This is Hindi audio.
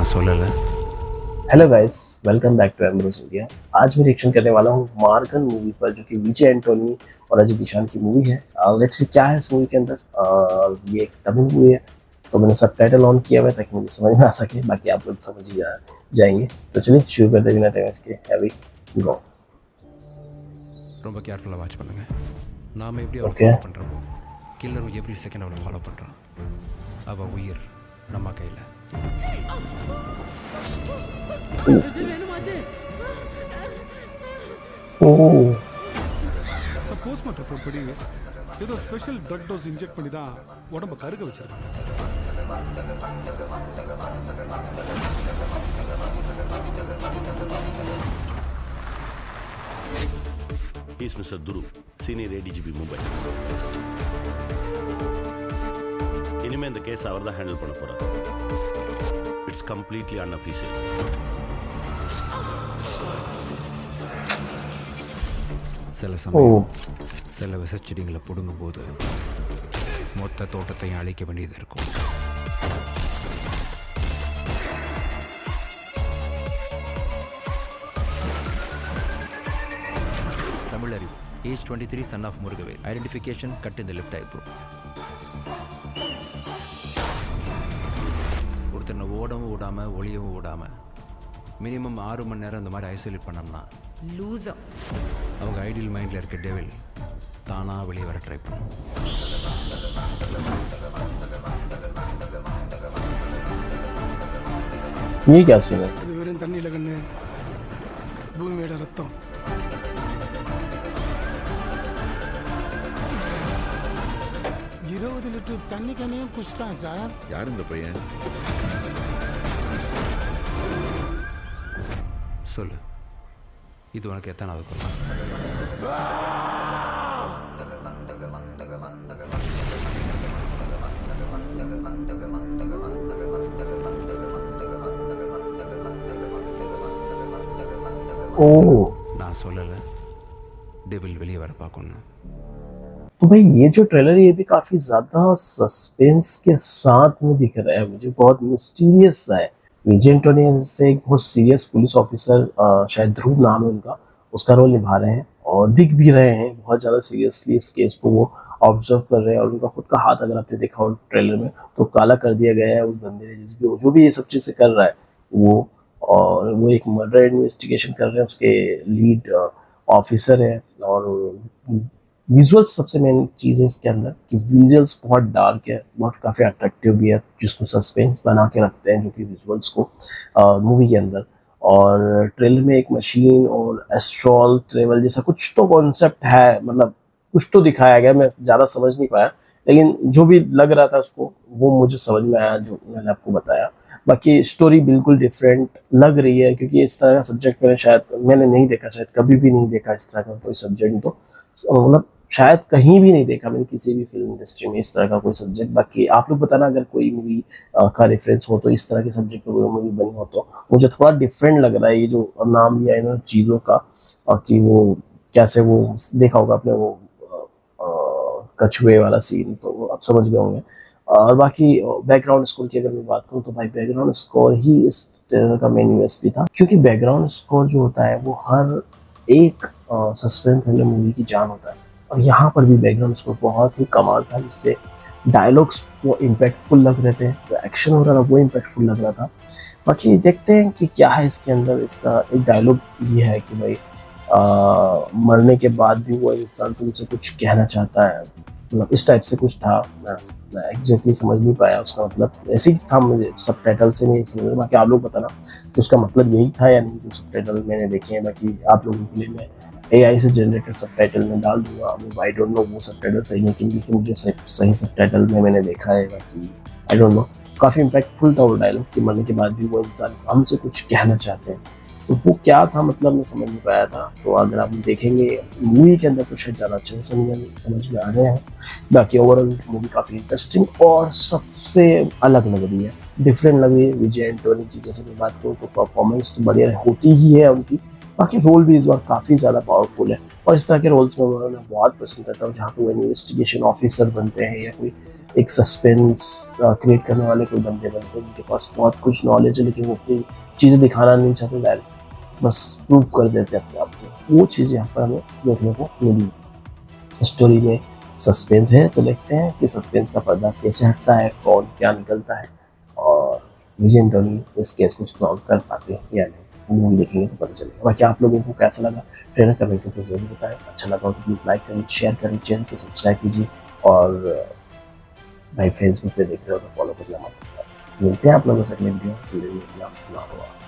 நான் சொல்லலை. Hello guys, welcome back to Emroz India. आज मैं रिएक्शन करने वाला हूँ मार्गन मूवी पर, जो कि विजय एंटोनी और अजय किशन की मूवी है। लेट्स सी क्या है इस मूवी के अंदर। ये एक तमिल मूवी है, तो मैंने सबटाइटल ऑन किया हुआ है ताकि मुझे समझ में आ सके। बाकी आप लोग समझ ही जाएंगे। तो चलिए शुरू करते बिना टाइम वेस्ट किए। हैवी गो। ரொம்ப கேர்ஃபுல்லாக வாட்ச் பண்ணுங்க. நாம் எப்படி அவளை Okay. ஃபாலோ பண்ணுறோமோ கில்லரும் எப்படி செகண்ட் அவளை ஃபாலோ பண்ணுறான். அவள் உயிர் நம்ம கையில். ओह, போஸ்ட்மார்ட்டம் ரிப்போர்ட் படி ஏதோ ஸ்பெஷல் ட்ரக் டோஸ் இன்ஜெக்ட் பண்ணி தான் உடம்ப கருக வச்சிருக்காங்க. He's Mr. Duru, Senior ADGP Mumbai. இனிமே இந்த கேஸ் அவர் தான் ஹேண்டில் பண்ண போறார். It's completely unofficial. சில சமயம் ओह, சில விசச்செடிகளை பிடுங்கும் போது மொத்த தோட்டத்தையும் அழிக்க வேண்டியது இருக்கும். Tamil Arivu. Age 23, son of Murugavel. Identification cut இந்த லெஃப்ட் ஐப்ரோ. ஒருத்தனை ஓடவும் விடாமல் ஒளியவும் விடாமல் மினிமம் 6 மணி நேரம் இந்த மாதிரி ஐசோலேட் பண்ணோம்னா லூசா அவங்க ஐடியல் மைண்டில் இருக்க டெவில் தானாக வெளியே வர ட்ரை பண்ணும். ये क्या सीन है? இது வெறும் தண்ணியில கண்ணு, பூமியோட ரத்தம். இருபது லிட்டர் தண்ணி கண்ணையும் குடிச்சிட்டான் சார். யார் இந்த பையன்? சொல்லு, இது உனக்கு எத்தனாவது கொலை? ओह, நான் சொல்லலை டெவில் வெளியே வர பார்க்கணும். तो भाई ये जो ट्रेलर है ये भी काफी ज्यादा सस्पेंस के साथ में दिख रहा है मुझे, बहुत मिस्टीरियस सा है। विजय एंटोनी से एक बहुत सीरियस पुलिस ऑफिसर, शायद ध्रुव नाम है उनका, उसका रोल निभा रहे हैं और दिख भी रहे हैं बहुत ज़्यादा सीरियसली इस केस को वो ऑब्जर्व कर रहे हैं। और उनका खुद का हाथ अगर आपने देखा हो ट्रेलर में तो काला कर दिया गया है उस बंदे ने, जो भी ये सब चीज़ें कर रहा है वो। और वो एक मर्डर इन्वेस्टिगेशन कर रहे हैं, उसके लीड ऑफिसर है। और विजुअल्स सबसे मेन चीज़ है इसके अंदर कि विजुअल्स बहुत डार्क है, बहुत काफ़ी अट्रैक्टिव भी है, जिसको सस्पेंस बना के रखते हैं जो कि विजुअल्स को मूवी के अंदर। और ट्रेलर में एक मशीन और एस्ट्रॉल ट्रेवल जैसा कुछ तो कॉन्सेप्ट है, मतलब कुछ तो दिखाया गया, मैं ज़्यादा समझ नहीं पाया, लेकिन जो भी लग रहा था उसको वो मुझे समझ में आया जो मैंने आपको बताया। बाकी स्टोरी बिल्कुल डिफरेंट लग रही है, क्योंकि इस तरह का सब्जेक्ट मैंने नहीं देखा, शायद कभी भी नहीं देखा इस तरह का कोई सब्जेक्ट। तो मतलब शायद कहीं भी नहीं देखा मैंने किसी भी फिल्म इंडस्ट्री में इस तरह का कोई सब्जेक्ट। बाकी आप लोग बताना अगर कोई मूवी का रेफरेंस हो तो, इस तरह के सब्जेक्ट पर कोई मूवी बनी हो तो। मुझे थोड़ा डिफरेंट लग रहा है ये जो नाम लिया इन्होंने चीज़ों का, कि वो कैसे वो देखा होगा आपने वो कछुए वाला सीन, तो वो आप समझ गए होंगे। और बाकी बैकग्राउंड स्कोर की अगर मैं बात करूँ तो भाई बैकग्राउंड स्कोर ही इस ट्रेलर का मेन यूएसपी था, क्योंकि बैकग्राउंड स्कोर जो होता है वो हर एक सस्पेंस थ्रिलर मूवी की जान होता है। और यहाँ पर भी बैकग्राउंड स्कोर बहुत ही कमाल था, जिससे डायलॉग्स वो इम्पैक्टफुल लग रहे थे, जो एक्शन हो रहा था वो इम्पैक्टफुल लग रहा था। बाकी देखते हैं कि क्या है इसके अंदर। इसका एक डायलॉग ये है कि भाई मरने के बाद भी वो इंसान तुमसे कुछ कहना चाहता है, मतलब इस टाइप से कुछ था। मैं एग्जैक्टली समझ नहीं पाया उसका मतलब, ऐसे ही था, मुझे सबटाइटल से नहीं समझ। बाकी आप लोग बताना कि उसका मतलब यही था या नहीं, जो सबटाइटल मैंने देखे हैं। बाकी आप लोगों के लिए मैं AI से जनरेटेड सबटाइटल में डाल दूंगा। आई डोंट नो वो सबटाइटल सही है कि मुझे सही सबटाइटल में मैंने देखा है। बाकी आई डोंट नो, काफ़ी इम्पैक्टफुल था वो डायलॉग कि मरने के बाद भी वो इंसान हमसे कुछ कहना चाहते हैं। तो वो क्या था मतलब मैं समझ नहीं पाया था। तो अगर आप देखेंगे मूवी के अंदर तो शायद ज़्यादा अच्छे से समझ में आ रहे हैं। बाकी ओवरऑल मूवी काफ़ी इंटरेस्टिंग और सबसे अलग लग रही है, डिफरेंट लग रही है। विजय एंटोनी की जैसे मैं बात करूँ तो परफॉर्मेंस तो बढ़िया होती ही है उनकी, बाकी रोल भी इस बार काफ़ी ज़्यादा पावरफुल है। और इस तरह के रोल्स में मैं बहुत पसंद करता हूँ जहाँ पे वो इन्वेस्टिगेशन ऑफिसर बनते हैं या कोई एक सस्पेंस क्रिएट करने वाले कोई बंदे बनते हैं जिनके पास बहुत कुछ नॉलेज है, लेकिन वो अपनी चीज़ें दिखाना नहीं चाहते, डायरेक्ट बस प्रूव कर देते अपने आप को। वो चीज़ यहाँ पर हमें देखने को मिली। स्टोरी में सस्पेंस है, तो देखते हैं कि सस्पेंस का पर्दा कैसे हटता है, कौन क्या निकलता है, और विजय एंटोनी इस केस को सॉल्व कर पाते हैं या नहीं। मूवी देखेंगे तो पता चलेगा। बाकी आप लोगों को कैसा लगा ट्रेलर, कमेंट करके जरूर बताएं। अच्छा लगा हो तो प्लीज़ लाइक करिए, शेयर करिए, चैनल को सब्सक्राइब कीजिए, और भाई फेसबुक पे देख रहे हो तो फॉलो करना मत भूलिए। मिलते हैं आप लोगों से अगले वीडियो में।